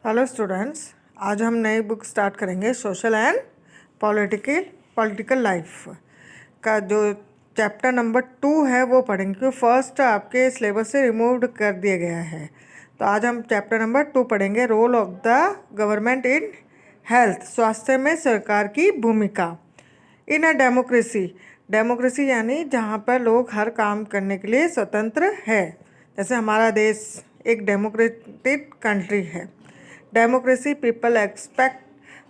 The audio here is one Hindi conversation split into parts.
हेलो स्टूडेंट्स, आज हम नई बुक स्टार्ट करेंगे। सोशल एंड पॉलिटिकल लाइफ का जो चैप्टर नंबर 2 है वो पढ़ेंगे, क्योंकि फर्स्ट आपके सिलेबस से रिमूव्ड कर दिया गया है। तो आज हम चैप्टर नंबर 2 पढ़ेंगे, role of the government in health, स्वास्थ्य में सरकार की भूमिका। इन अ डेमोक्रेसी यानी जहाँ पर लोग हर काम करने के लिए स्वतंत्र है। जैसे हमारा देश एक डेमोक्रेटिक कंट्री है। Democracy people expect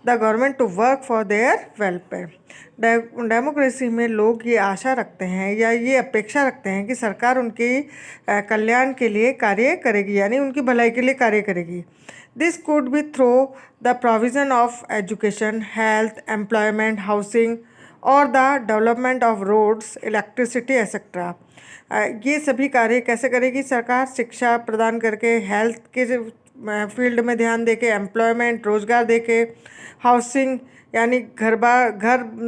the government to work for their welfare. Democracy में लोग ये आशा रखते हैं या ये अपेक्षा रखते हैं कि सरकार उनके कल्याण के लिए कार्य करेगी, यानी उनकी भलाई के लिए कार्य करेगी। This could be through the provision of education, health, employment, housing और the development of roads, electricity etcetera. ये सभी कार्य कैसे करेगी सरकार? शिक्षा प्रदान करके, हेल्थ के फील्ड में ध्यान देके, एम्प्लॉयमेंट रोजगार देके, हाउसिंग यानी घर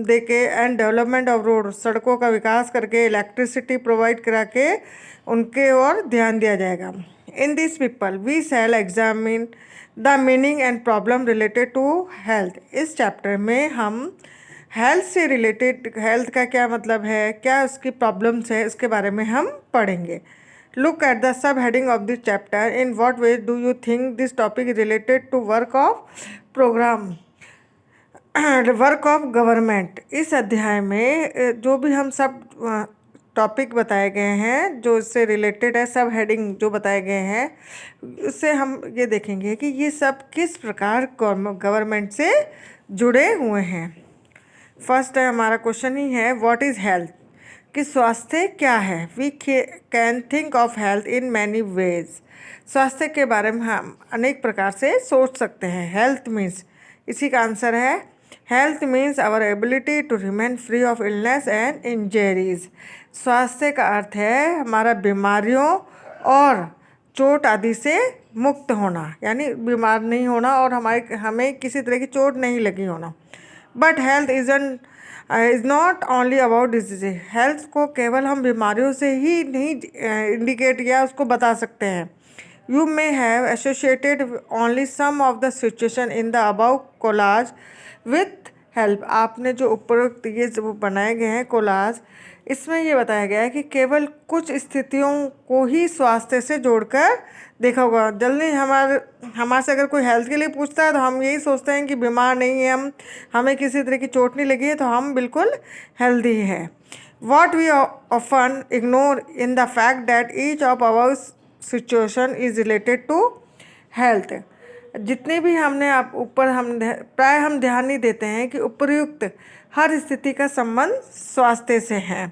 देके, एंड डेवलपमेंट ऑफ रोड सड़कों का विकास करके, इलेक्ट्रिसिटी प्रोवाइड करा के उनके ओर ध्यान दिया जाएगा। In this people we shall examine the meaning and problem related to health. इस चैप्टर में हम हेल्थ से रिलेटेड, हेल्थ का क्या मतलब है, क्या उसकी प्रॉब्लम्स है, इसके बारे में हम पढ़ेंगे। Look at the subheading of this chapter. In what ways do you think this topic is related to work of program, work of government? इस अध्याय में जो भी हम सब टॉपिक बताए गए हैं जो इससे रिलेटेड है, सब हेडिंग जो बताए गए हैं, उससे हम ये देखेंगे कि ये सब किस प्रकार गवर्नमेंट से जुड़े हुए हैं। फर्स्ट है हमारा क्वेश्चन ही है, व्हाट इज़ हेल्थ, कि स्वास्थ्य क्या है। We can think of health in many ways. स्वास्थ्य के बारे में हम अनेक प्रकार से सोच सकते हैं। हेल्थ मीन्स, इसी का आंसर है, health means our ability to remain free of illness and injuries. स्वास्थ्य का अर्थ है हमारा बीमारियों और चोट आदि से मुक्त होना, यानी बीमार नहीं होना और हमें किसी तरह की चोट नहीं लगी होना। But health is not only about disease. Health को केवल हम बीमारियों से ही नहीं इंडिकेट या उसको बता सकते हैं। You may have associated only some of the situation in the above collage with help. आपने जो उपरोक्त ये जो बनाए गए हैं कोलाज, इसमें ये बताया गया है कि केवल कुछ स्थितियों को ही स्वास्थ्य से जोड़कर देखा होगा। जल्दी हमारे से अगर कोई हेल्थ के लिए पूछता है तो हम यही सोचते हैं कि बीमार नहीं है, हमें किसी तरह की चोट नहीं लगी है, तो हम बिल्कुल हेल्दी हैं। What we often ignore in the fact that each of our situation is related to health. जितने भी हमने प्राय हम ध्यान नहीं देते हैं कि उपर्युक्त हर स्थिति का संबंध स्वास्थ्य से है।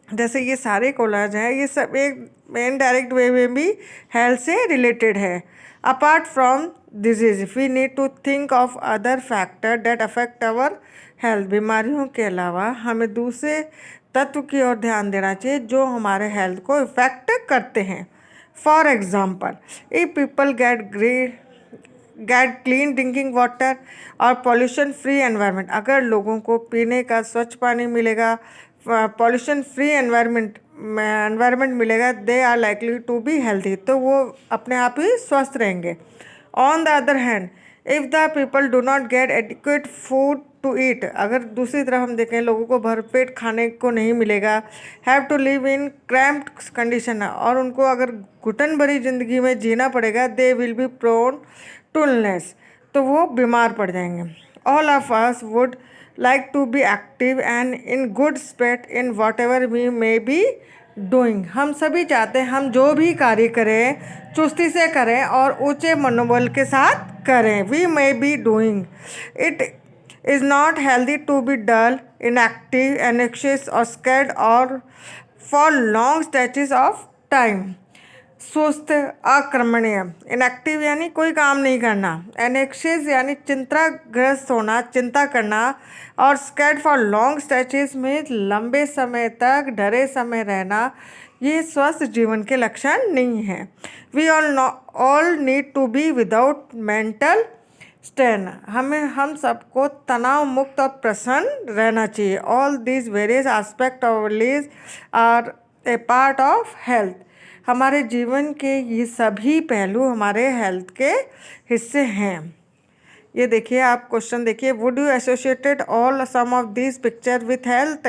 जैसे ये सारे कोलाज हैं, ये सब एक इनडायरेक्ट वे में भी हेल्थ से रिलेटेड है। Apart from disease we need to think of other factor that affect our health. बीमारियों के अलावा हमें दूसरे तत्व की ओर ध्यान देना चाहिए जो हमारे हेल्थ को इफेक्ट करते हैं। For example, if people get clean drinking water और पॉल्यूशन फ्री एनवायरनमेंट, अगर लोगों को पीने का स्वच्छ पानी मिलेगा, पॉल्यूशन फ्री एनवायरनमेंट मिलेगा, they are likely to be healthy, तो वो अपने आप ही स्वस्थ रहेंगे। On the other hand, if the people do not get adequate food to eat, अगर दूसरी तरफ हम देखें लोगों को भरपेट खाने को नहीं मिलेगा, have to live in cramped condition, और उनको अगर घुटन भरी ज़िंदगी में जीना पड़ेगा, they will be prone to illness, तो वो बीमार पड़ जाएंगे। All of us would like to be active and in good spirit in whatever we may be doing। हम सभी चाहते हैं हम जो भी कार्य करें चुस्ती से करें और ऊंचे मनोबल के साथ करें। we may be doing it is not healthy to be dull, inactive, anxious or scared or for long stretches of time। सुस्त, अकर्मण्य, इनएक्टिव यानी कोई काम नहीं करना, एनेक्शियस यानी चिंताग्रस्त होना, चिंता करना, और स्कैर्ड फॉर लॉन्ग स्ट्रेचेस में लंबे समय तक डरे समय रहना, ये स्वस्थ जीवन के लक्षण नहीं हैं। We all need to be without mental strain. हम सबको तनाव मुक्त और प्रसन्न रहना चाहिए। All these various aspect of lease are a part of health. हमारे जीवन के ये सभी पहलू हमारे हेल्थ के हिस्से हैं। ये देखिए, आप क्वेश्चन देखिए, would you associated all some of this picture with health,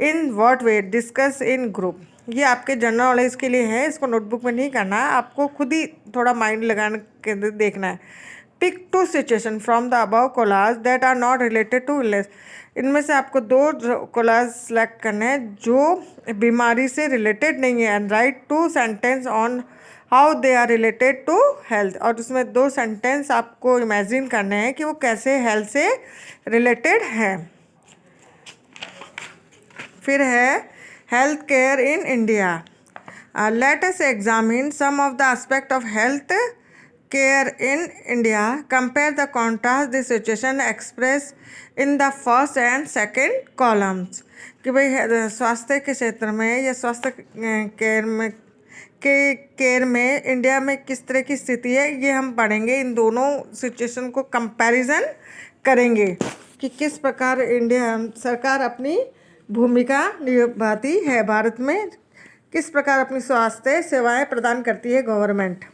in what way, discuss in group. ये आपके जनरल नॉलेज के लिए है, इसको नोटबुक में नहीं करना है, आपको खुद ही थोड़ा माइंड लगाने के देखना है। Pick 2 situation from the above collage that are not related to illness. इनमें से आपको 2 कोलाज सेलेक्ट करने हैं जो बीमारी से रिलेटेड नहीं है, and write 2 sentence on how they are related to health. और उसमें 2 सेंटेंस आपको इमेजिन करने हैं कि वो कैसे हेल्थ से रिलेटेड है। फिर है health care in India. Let us examine some of the aspect of health care in India, compare the contrast the situation express in the first and second columns. कि भाई स्वास्थ्य के क्षेत्र में या स्वास्थ्य केयर में इंडिया में किस तरह की स्थिति है, ये हम पढ़ेंगे। इन दोनों सिचुएशन को कंपैरिजन करेंगे कि किस प्रकार इंडिया सरकार अपनी भूमिका निभाती है, भारत में किस प्रकार अपनी स्वास्थ्य सेवाएं प्रदान करती है government.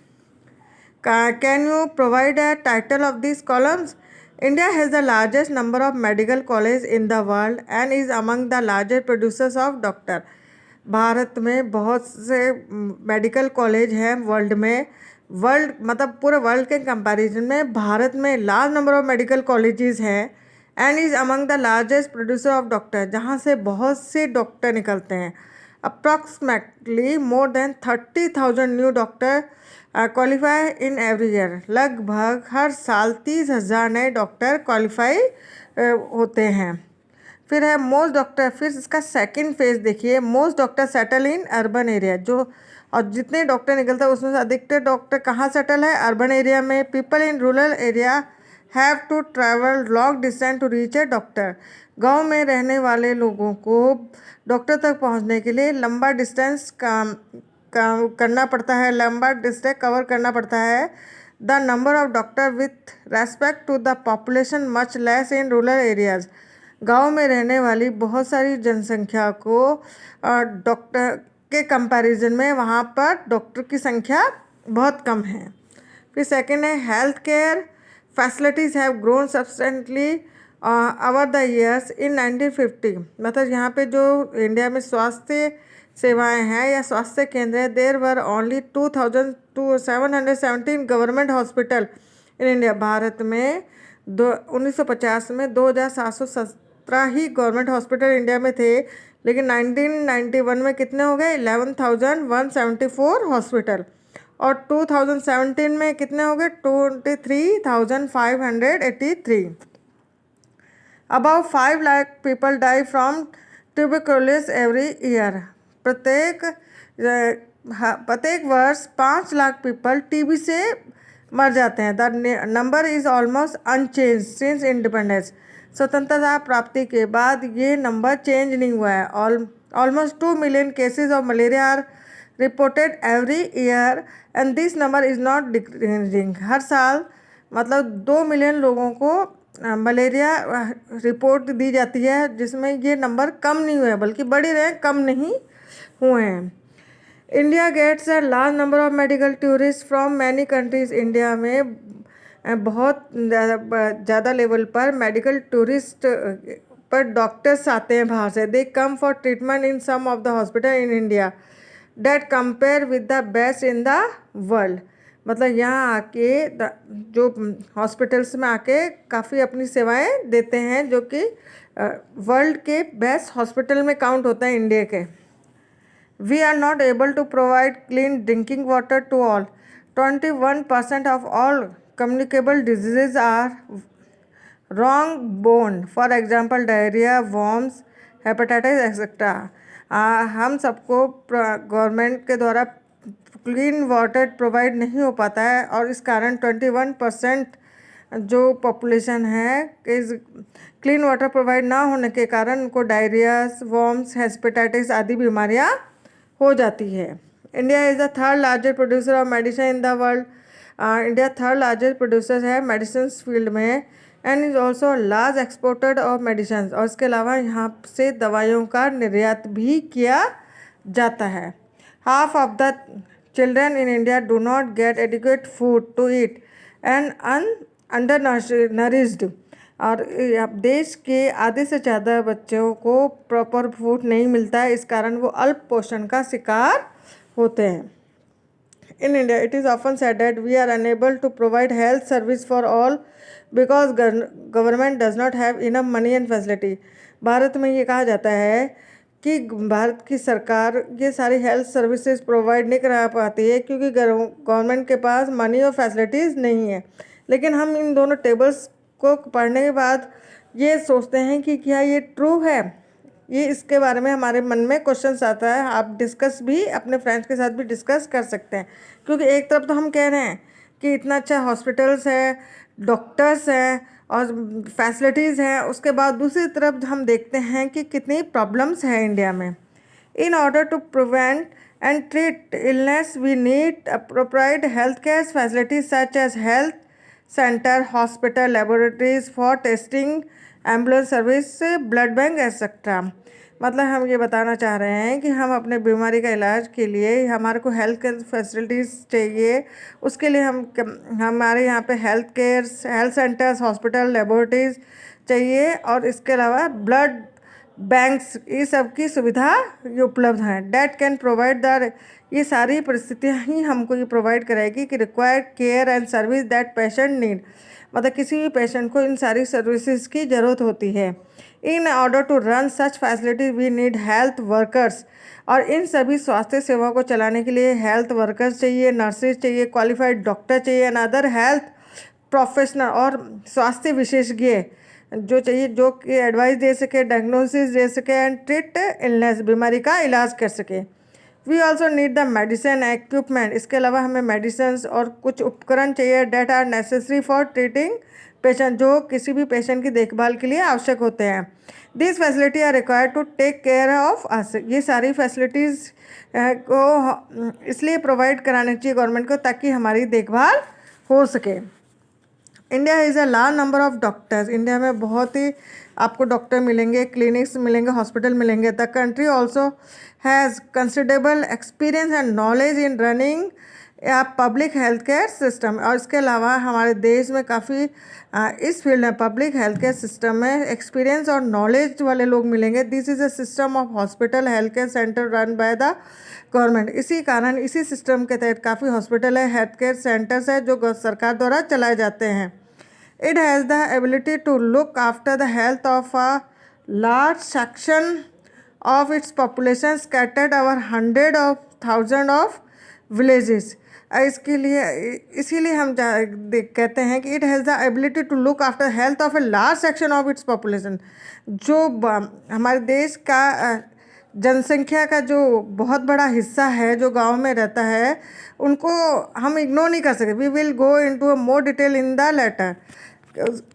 Can you provide a title of this columns? India has the largest number of medical college in the world and is among the largest producers of doctor. भारत में बहुत से मेडिकल कॉलेज हैं वर्ल्ड में। वर्ल्ड मतलब पूरे वर्ल्ड के कंपैरिजन में भारत में large number of medical colleges हैं, and is among the largest producer of doctor, जहाँ से बहुत से डॉक्टर निकलते हैं। Approximately more than 30,000 new doctor qualify in every year. लगभग हर साल 30,000 नए डॉक्टर क्वालिफाई होते हैं। फिर है मोस्ट डॉक्टर, फिर इसका सेकंड फेज देखिए, most doctor settle in urban area. जो और जितने डॉक्टर निकलते हैं उसमें से अधिकतर डॉक्टर कहाँ सेटल है? अर्बन एरिया में। People in rural area have to travel long distance to reach a doctor. गांव में रहने वाले लोगों को डॉक्टर तक पहुंचने के लिए लंबा डिस्टेंस करना पड़ता है, लंबा डिस्टेंस कवर करना पड़ता है। The number of doctor with respect to the population much less in rural areas. गांव में रहने वाली बहुत सारी जनसंख्या को डॉक्टर के कंपैरिजन में वहाँ पर डॉक्टर की संख्या बहुत कम है। फिर सेकंड है health care facilities have grown substantially over the years in 1950। मतलब यहाँ पे जो इंडिया में स्वास्थ्य सेवाएं हैं या स्वास्थ्य केंद्र है, there were only 2,717 government hospital in India. Bharat में 1950 में 2,717 ही गवर्नमेंट हॉस्पिटल इंडिया में थे, लेकिन 1991 में कितने हो गए? 11,174 हॉस्पिटल। और 2017 में कितने हो गए? 23,583। About 5 lakh people die from tuberculosis every year. प्रत्येक वर्ष 5 लाख पीपल टीबी से मर जाते हैं। The number is almost unchange since independence. स्वतंत्रता प्राप्ति के बाद ये नंबर चेंज नहीं हुआ है। Almost 2 million cases of malaria are reported every year and this number is not decreasing. हर साल मतलब 2 मिलियन लोगों को मलेरिया रिपोर्ट दी जाती है, जिसमें ये नंबर कम नहीं हुए बल्कि बढ़ ही रहे, कम नहीं हुए हैं। India gets a large number of medical tourist from many countries. India में बहुत ज़्यादा लेवल पर मेडिकल टूरिस्ट पर डॉक्टर्स आते हैं बाहर से। They come for treatment in some of the hospital in India that compare with the best in the world. मतलब यहाँ आके जो हॉस्पिटल्स में आके काफ़ी अपनी सेवाएं देते हैं, जो कि वर्ल्ड के बेस्ट हॉस्पिटल में काउंट होता है इंडिया के। We are not able to provide clean drinking water to all. 21% of all communicable diseases are wrong borne, for example diarrhoea, worms, hepatitis etcetera. हम सबको गवर्नमेंट के द्वारा क्लीन वाटर प्रोवाइड नहीं हो पाता है, और इस कारण 21% जो पॉपुलेशन है इस क्लीन वाटर प्रोवाइड ना होने के कारण उनको डायरियाज, वॉर्म्स, हेपेटाइटिस आदि बीमारियां हो जाती है। India is the third largest producer of medicine in the world. India third largest producer है मेडिसिन फील्ड में, and is also large exporter of medicine. और इसके अलावा यहाँ से दवाइयों का निर्यात भी किया जाता है। Half of the children in India do not get adequate food to eat and undernourished। और अब देश के आधे से ज़्यादा बच्चों को प्रॉपर फूड नहीं मिलता है, इस कारण वो अल्प पोषण का शिकार होते हैं। In India, it is often said that we are unable to provide health service for all because government does not have enough money and facility। Bharat में ये कहा जाता है कि भारत की सरकार ये सारी हेल्थ सर्विसेज प्रोवाइड नहीं करा पाती है क्योंकि गवर्नमेंट के पास मनी और फैसिलिटीज़ नहीं है। लेकिन हम इन दोनों टेबल्स को पढ़ने के बाद ये सोचते हैं कि क्या ये ट्रू है। ये इसके बारे में हमारे मन में क्वेश्चंस आता है। आप डिस्कस भी अपने फ्रेंड्स के साथ भी डिस्कस कर सकते हैं, क्योंकि एक तरफ तो हम कह रहे हैं कि इतना अच्छा हॉस्पिटल्स है, डॉक्टर्स हैं और फैसिलिटीज़ हैं, उसके बाद दूसरी तरफ हम देखते हैं कि कितनी प्रॉब्लम्स हैं इंडिया में। In order to prevent and treat illness we need appropriate health care facilities such as health centre, hospital, laboratories for testing, ambulance service, blood bank etcetera. मतलब हम ये बताना चाह रहे हैं कि हम अपने बीमारी का इलाज के लिए हमारे को हेल्थ केयर फैसिलिटीज़ चाहिए, उसके लिए हमारे यहाँ पे हेल्थ सेंटर्स, हॉस्पिटल, लेबोरेटरीज चाहिए और इसके अलावा ब्लड बैंक्स, ये सब की सुविधा ये उपलब्ध हैं। डैट कैन प्रोवाइड ये सारी परिस्थितियाँ ही हमको ये प्रोवाइड कराएगी कि required care and service that patient need. मतलब किसी भी पेशेंट को इन सारी सर्विसेज की ज़रूरत होती है। In order to run such facilities we need health workers. और इन सभी स्वास्थ्य सेवाओं को चलाने के लिए हेल्थ वर्कर्स चाहिए, नर्सेज चाहिए, क्वालिफाइड डॉक्टर चाहिए एंड अदर हेल्थ प्रोफेशनल और स्वास्थ्य विशेषज्ञ जो चाहिए, जो कि एडवाइस दे सके, डायग्नोसिस दे सके एंड ट्रीट इलनेस, बीमारी का इलाज कर सके। We also need the medicine equipment. इसके अलावा हमें मेडिसिन और कुछ उपकरण चाहिए that are necessary for treating patient, जो किसी भी पेशेंट की देखभाल के लिए आवश्यक होते हैं। This facility are required to take care of us. ये सारी फैसिलिटीज़ को इसलिए प्रोवाइड करानी चाहिए गवर्नमेंट को ताकि हमारी देखभाल हो सके। India is a large number of doctors. India में बहुत ही आपको डॉक्टर मिलेंगे, क्लिनिक्स मिलेंगे, हॉस्पिटल मिलेंगे। The country also has considerable experience and knowledge in running public health care system. और इसके अलावा हमारे देश में काफ़ी इस फील्ड में पब्लिक हेल्थ केयर सिस्टम में एक्सपीरियंस और नॉलेज वाले लोग मिलेंगे। This is a system of hospital health care centre run by the government. इसी कारण इसी सिस्टम के तहत काफ़ी हॉस्पिटल है, हेल्थ केयर सेंटर्स है जो सरकार द्वारा चलाए जाते हैं। It has the ability to look after the health of a large section of its population scattered over hundred of thousand of villages. इसके लिए इसीलिए हम कहते हैं कि it has the ability to look after health of a large section of its population. जो हमारे देश का जनसंख्या का जो बहुत बड़ा हिस्सा है जो गांव में रहता है, उनको हम इग्नोर नहीं कर सकते। We will go into a more detail in the later.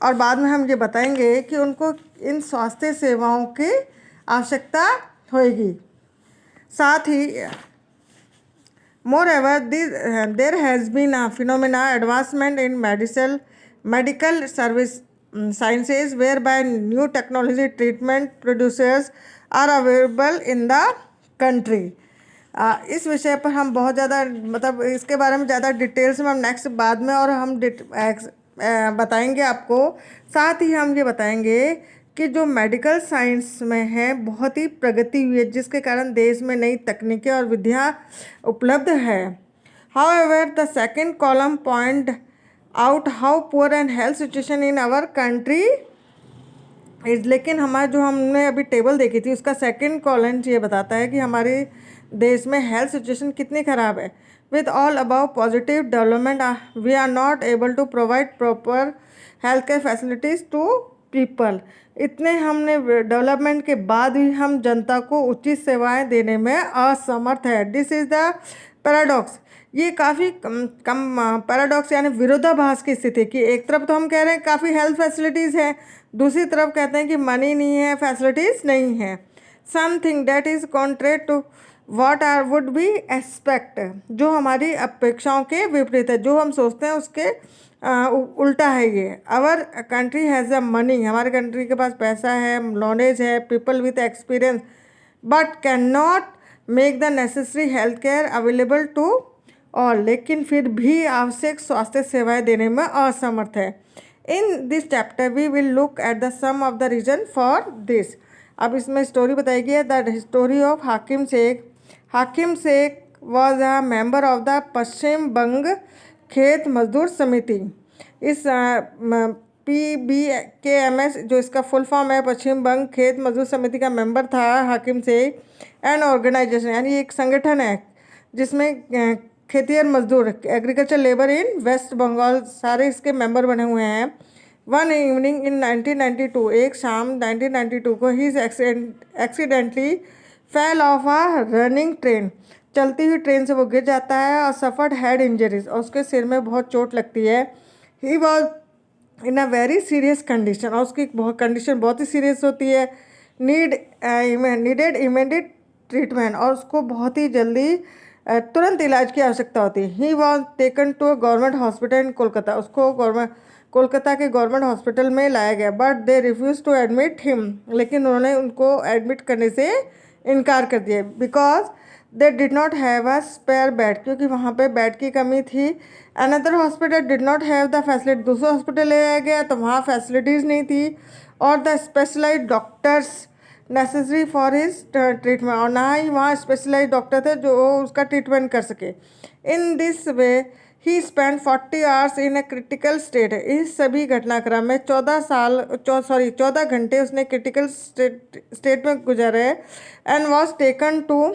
और बाद में हम ये बताएंगे कि उनको इन स्वास्थ्य सेवाओं की आवश्यकता होगी। साथ ही moreover there has been a phenomena advancement in medical service sciences whereby new technology treatment producers are available in the country। इस विषय पर हम बहुत ज़्यादा मतलब इसके बारे में ज़्यादा डिटेल्स में हम नेक्स्ट बाद में और हम बताएंगे आपको। साथ ही हम ये बताएंगे कि जो मेडिकल साइंस में है बहुत ही प्रगति हुई है, जिसके कारण देश में नई तकनीकें और विधियाँ उपलब्ध है। However the second column point out how poor and health situation in our country is. लेकिन हमारा हमने अभी टेबल देखी थी उसका सेकंड कॉलम ये बताता है कि हमारे देश में हेल्थ सिचुएशन कितनी ख़राब है। With all above positive development we are not able to provide proper health care facilities to people. इतने हमने डेवलपमेंट के बाद भी हम जनता को उचित सेवाएं देने में असमर्थ है। This is the paradox. ये काफ़ी कम पैराडॉक्स यानी विरोधाभास की स्थिति कि एक तरफ तो हम कह रहे हैं काफ़ी हेल्थ फैसिलिटीज़ हैं, दूसरी तरफ कहते हैं कि मनी नहीं है, फैसिलिटीज़ नहीं है। Something that is contrary to what are would be expect. जो हमारी अपेक्षाओं के विपरीत है, जो हम सोचते हैं उसके उल्टा है ये। Our country has a money. हमारे कंट्री के पास पैसा है, नॉलेज है, people with experience, but can not make the necessary health care available to और लेकिन फिर भी आवश्यक स्वास्थ्य सेवाएं देने में असमर्थ है। In this chapter we will look at the some of the reason for this. अब इसमें स्टोरी बताई गई है, the story of Hakim Sheikh. Hakim Sheikh was a member of the Paschim Banga Khet मजदूर समिति। इस PBKMS जो इसका फुल फॉर्म है, पश्चिम बंग खेत मजदूर समिति का मेंबर था हाकिम शेख। एन ऑर्गेनाइजेशन यानी एक संगठन है जिसमें खेतिहर मजदूर agriculture labour in West Bengal सारे इसके मेंबर बने हुए हैं। वन इवनिंग इन 1992, एक शाम 1992 को ही accidentally fell off a running train. चलती हुई ट्रेन से वो गिर जाता है और सफर्ड हेड इंजरीज, और उसके सिर में बहुत चोट लगती है। He was in a very serious condition, और उसकी कंडीशन बहुत ही सीरियस होती है। नीडेड इमीडिएट ट्रीटमेंट, और उसको बहुत ही जल्दी तुरंत इलाज की आवश्यकता होती है। He was taken to a government hospital in Kolkata, उसको कोलकाता के गवर्नमेंट हॉस्पिटल में लाया गया। But they refuse to admit him, लेकिन उन्होंने उनको एडमिट करने से इनकार कर दिया। Because they did not have a spare bed, क्योंकि वहाँ पे बेड की कमी थी। Another hospital did not have the facility, दूसरा हॉस्पिटल ले जाया गया तो वहाँ फैसिलिटीज़ नहीं थी, और the specialised doctors necessary for his treatment, और ना ही वहाँ स्पेशलाइज्ड डॉक्टर थे जो उसका ट्रीटमेंट कर सके। In this way he spend 40 hours in a critical state. इस सभी घटनाक्रम में 14 घंटे उसने क्रिटिकल स्टेट में गुजारे। And was taken to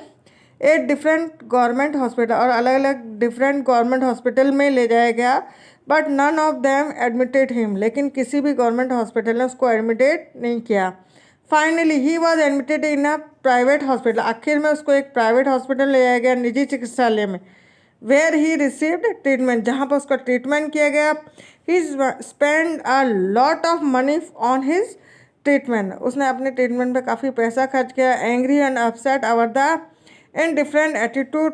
8 different government hospital, और अलग अलग डिफरेंट गवर्नमेंट हॉस्पिटल में ले जाया गया। But none of them admitted him, लेकिन किसी भी गवर्नमेंट हॉस्पिटल ने उसको एडमिटेड नहीं किया। Finally he was admitted in a private hospital, आखिर में उसको एक प्राइवेट हॉस्पिटल ले जाया गया, निजी चिकित्सालय में। वेयर ही रिसीव्ड ट्रीटमेंट, जहाँ पर उसका ट्रीटमेंट किया गया। He spend a lot of money on his treatment, उसने अपने ट्रीटमेंट पे काफ़ी पैसा खर्च किया। Angry and upset over the indifferent attitude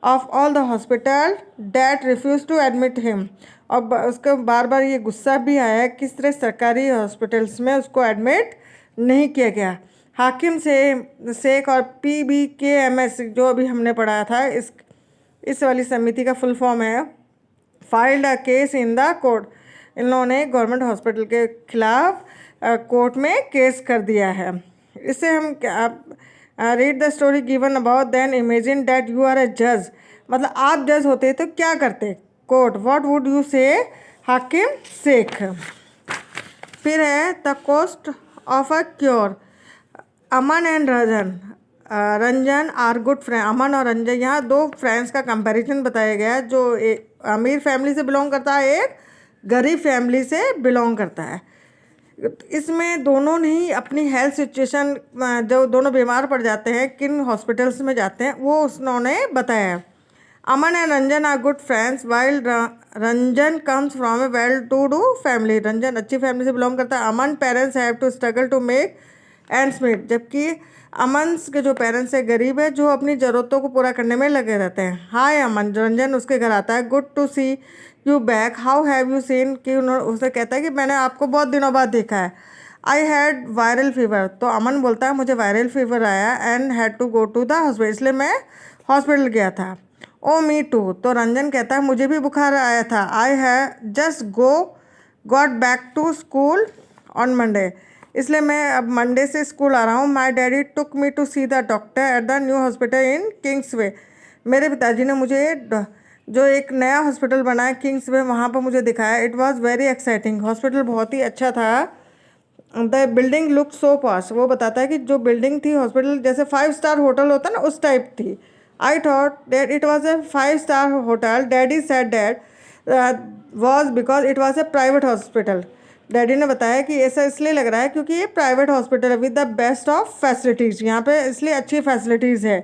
of all the hospital that refused to admit him, और उसको बार बार ये गुस्सा भी आया किस तरह सरकारी हॉस्पिटल्स में उसको एडमिट नहीं किया गया। हाकिम से शेख और PBKMS जो अभी हमने पढ़ा था, इस वाली समिति का फुल फॉर्म है filed a case in the court. इन लोगों ने गवर्नमेंट हॉस्पिटल के खिलाफ कोर्ट में केस कर दिया है। इससे हम क्या read the story given about then imagine that you are a जज, मतलब आप जज होते तो क्या करते। कोर्ट, व्हाट वुड यू से हाकिम शेख। फिर है the cost of a cure. Aman and Ranjan are good friend. Aman और रंजन, यहाँ 2 फ्रेंड्स का कंपैरिजन बताया गया है, जो एक अमीर फैमिली से बिलोंग करता है, एक गरीब फैमिली से बिलोंग करता है। इसमें दोनों ने ही अपनी हेल्थ सिचुएशन, जो दोनों बीमार पड़ जाते हैं, किन हॉस्पिटल्स में जाते हैं, वो उन्होंने बताया। Aman and Ranjan are good friends while Ranjan comes from a well to do family. Ranjan अच्छी फैमिली से बिलोंग करता है। Aman parents have to struggle to make ends meet, जबकि अमन के जो पेरेंट्स है गरीब है, जो अपनी ज़रूरतों को पूरा करने में लगे रहते हैं। हाय अमन, रंजन उसके घर आता है। Good to see you back, how have you seen, कि उसे कहता है कि मैंने आपको बहुत दिनों बाद देखा है। आई हैड वायरल फीवर, तो अमन बोलता है मुझे वायरल फीवर आया and had to go to the hospital, इसलिए मैं हॉस्पिटल गया था। ओ मी टू, तो रंजन कहता है मुझे भी बुखार आया था। I have just got back to school on Monday, इसलिए मैं अब मंडे से स्कूल आ रहा हूँ। My daddy took me to see the doctor at the new hospital in Kingsway, मेरे पिताजी ने मुझे जो एक नया हॉस्पिटल बना है किंग्स वे, वहाँ पर मुझे दिखाया। It was very exciting, hospital बहुत ही अच्छा था। The building look so posh, वो बताता है कि जो बिल्डिंग थी हॉस्पिटल जैसे 5 स्टार होटल होता है ना, उस टाइप थी। I thought that it was a 5 star hotel. Daddy said that was because it was a private hospital. Daddy ने बताया कि ऐसा इसलिए लग रहा है क्योंकि ये प्राइवेट हॉस्पिटल है with the best of facilities, यहाँ पे इसलिए अच्छी फैसिलिटीज़ है।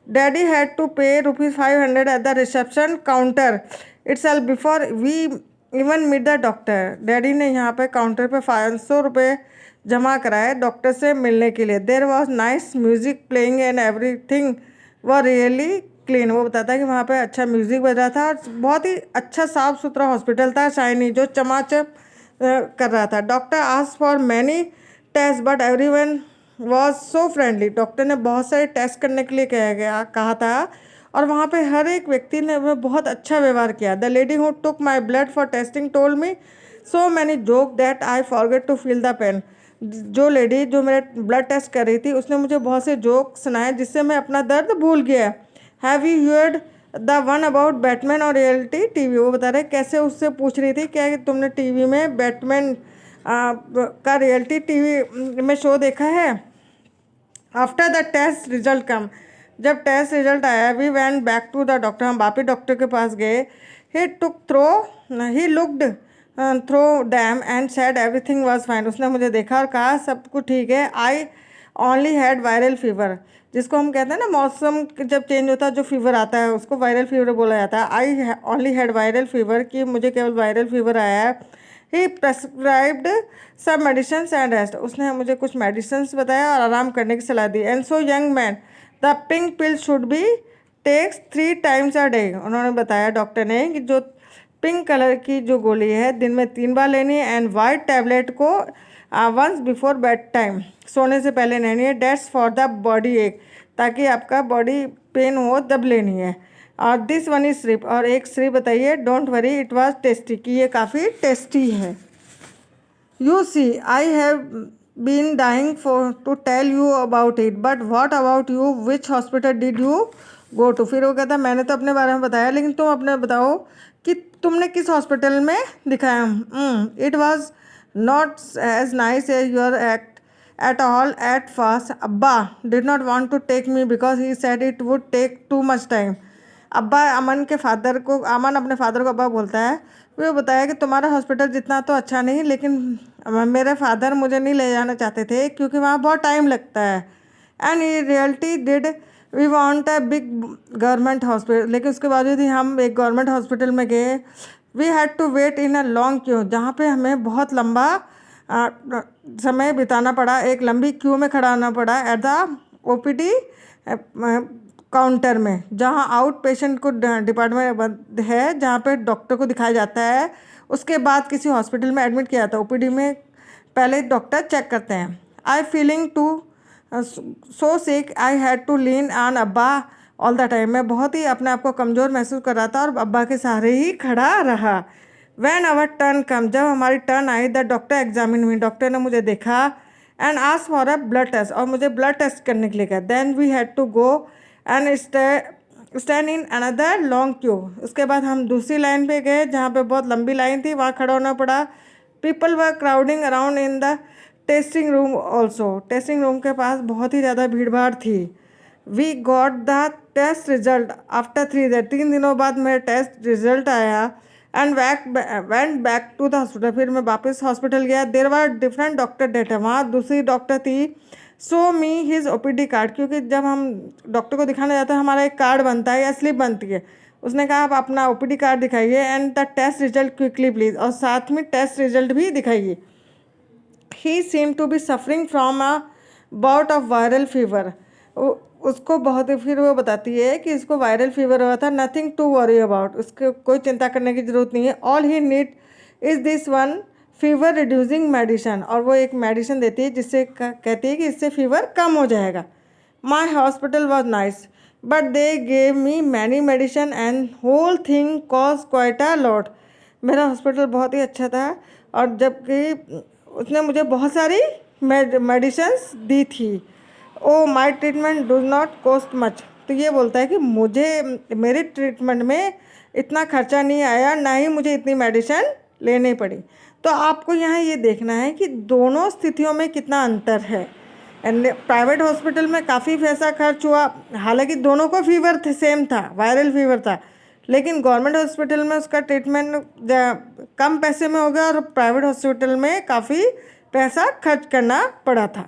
Daddy had to pay ₹500 at the reception counter itself before we even meet the doctor. Daddy ने यहाँ पे काउंटर पे ₹500 जमा कराए डॉक्टर से मिलने के लिए। There was nice music playing and everything वो रियली क्लीन, वो बताता है कि वहाँ पे अच्छा म्यूज़िक बज रहा था और बहुत ही अच्छा साफ़ सुथरा हॉस्पिटल था, शाइनी, जो चमाचम कर रहा था। Doctor asked for many test but everyone was so friendly, doctor ने बहुत सारे टेस्ट करने के लिए कहा था और वहाँ पे हर एक व्यक्ति ने बहुत अच्छा व्यवहार किया। The lady who took my blood for testing told me so many joke that I forget to feel the pain. जो लेडी जो मेरा ब्लड टेस्ट कर रही थी उसने मुझे बहुत से जोक सुनाए जिससे मैं अपना दर्द भूल गया। Have you heard the one about Batman और रियलिटी टीवी। वो बता रहे कैसे उससे पूछ रही थी क्या तुमने टीवी में बैटमैन का रियलिटी टीवी में शो देखा है। After the test result come, जब टेस्ट रिजल्ट आया we went back to the doctor, हम वापिस डॉक्टर के पास गए। He looked through them and said everything was fine. उसने मुझे देखा और कहा सब कुछ ठीक है। I only had viral fever, जिसको हम कहते हैं ना मौसम जब चेंज होता है जो फीवर आता है उसको वायरल फीवर बोला जाता है। I only had viral fever, कि मुझे केवल वायरल फीवर आया है। ही प्रेस्क्राइब्ड सब मेडिसिन एंड रेस्ट, उसने मुझे कुछ मेडिसिन बताया और आराम करने की सलाह दी। And so young man the pink pill should be takes 3 times a day। उन्होंने बताया डॉक्टर ने कि जो पिंक कलर की जो गोली है दिन में 3 बार लेनी है एंड वाइट टैबलेट को वंस बिफोर बेड टाइम, सोने से पहले लेनी है। डेट्स फॉर द बॉडी एक, ताकि आपका बॉडी पेन हो तब लेनी है। और दिस वन इज स्लिप, और एक स्लिप बताइए don't worry it was tasty, कि ये काफ़ी टेस्टी है। You see I have been dying for to tell you about it but what about you, which hospital did you go to. फिर वो कहता मैंने तो अपने बारे में बताया लेकिन तुम अपने बताओ कि तुमने किस हॉस्पिटल में दिखाया। It was not as nice as your act at all at first. अब्बा did not want to take me because he said it would take too much time. अब्बा अमन के फादर को, अमन अपने फादर को अब्बा बोलता है। वो बताया कि तुम्हारा हॉस्पिटल जितना तो अच्छा नहीं लेकिन मेरे फादर मुझे नहीं ले जाना चाहते थे क्योंकि वहाँ बहुत टाइम लगता है। And in reality did we want a big government hospital, लेकिन उसके बावजूद ही हम एक गवर्नमेंट हॉस्पिटल में गए। We had to wait in a long queue, जहाँ पे हमें बहुत लंबा समय बिताना पड़ा, एक लंबी क्यू में खड़ा होना पड़ा एट द ओपीडी काउंटर में, जहाँ आउट पेशेंट को डिपार्टमेंट है जहाँ पे डॉक्टर को दिखाया जाता है, उसके बाद किसी हॉस्पिटल में एडमिट किया जाता है। ओपीडी में पहले डॉक्टर चेक करते हैं। I feeling too so sick I had to lean on अब्बा ऑल द टाइम, मैं बहुत ही अपने आप को कमज़ोर महसूस कर रहा था और अब्बा के सहारे ही खड़ा रहा। वैन आवर टर्न कम, जब हमारी टर्न आई the doctor examine me, doctor ने मुझे देखा and ask for a blood test, और मुझे ब्लड टेस्ट करने के लिए कहा। Then we had to go and stand in another long queue, उसके बाद हम दूसरी लाइन पे गए जहाँ पे बहुत लंबी लाइन थी, वहाँ खड़ा होना पड़ा। People were crowding around in the testing room also, testing room के पास बहुत ही ज़्यादा भीड़ भाड़ थी। We got the test result after 3 days, 3 दिनों बाद मेरा टेस्ट रिजल्ट आया। And went back to the hospital, फिर मैं वापस हॉस्पिटल गया। There were different doctor data, वहाँ दूसरी डॉक्टर थी। So me his OPD card, क्योंकि जब हम डॉक्टर को दिखाने जाते हैं हमारा एक कार्ड बनता है या स्लिप बनती है। उसने कहा आप अपना ओपीडी कार्ड दिखाइए and the test result quickly please, और साथ में टेस्ट रिजल्ट भी दिखाइए। He seem to be suffering from a bout of viral fever, उसको बहुत ही, फिर वो बताती है कि इसको वायरल फीवर हुआ था। नथिंग टू वरी अबाउट, उसको कोई चिंता करने की ज़रूरत नहीं है। All he need is this one fever reducing medicine, और वो एक मेडिसिन देती है जिससे कहती है कि इससे फीवर कम हो जाएगा। My hospital was nice but they gave me many medicine and whole thing cost quite a lot, मेरा हॉस्पिटल बहुत ही अच्छा था और जबकि उसने मुझे बहुत सारी मेडिसिन्स दी थी। Oh my treatment do not cost much, तो ये बोलता है कि मुझे मेरे ट्रीटमेंट में इतना खर्चा नहीं आया, ना ही मुझे इतनी मेडिसिन लेनी पड़ी। तो आपको यहाँ ये देखना है कि दोनों स्थितियों में कितना अंतर है। प्राइवेट हॉस्पिटल में काफ़ी पैसा खर्च हुआ, हालांकि दोनों को फीवर सेम था, वायरल फीवर था, लेकिन गवर्नमेंट हॉस्पिटल में उसका ट्रीटमेंट कम पैसे में हो गया और प्राइवेट हॉस्पिटल में काफ़ी पैसा खर्च करना पड़ा था।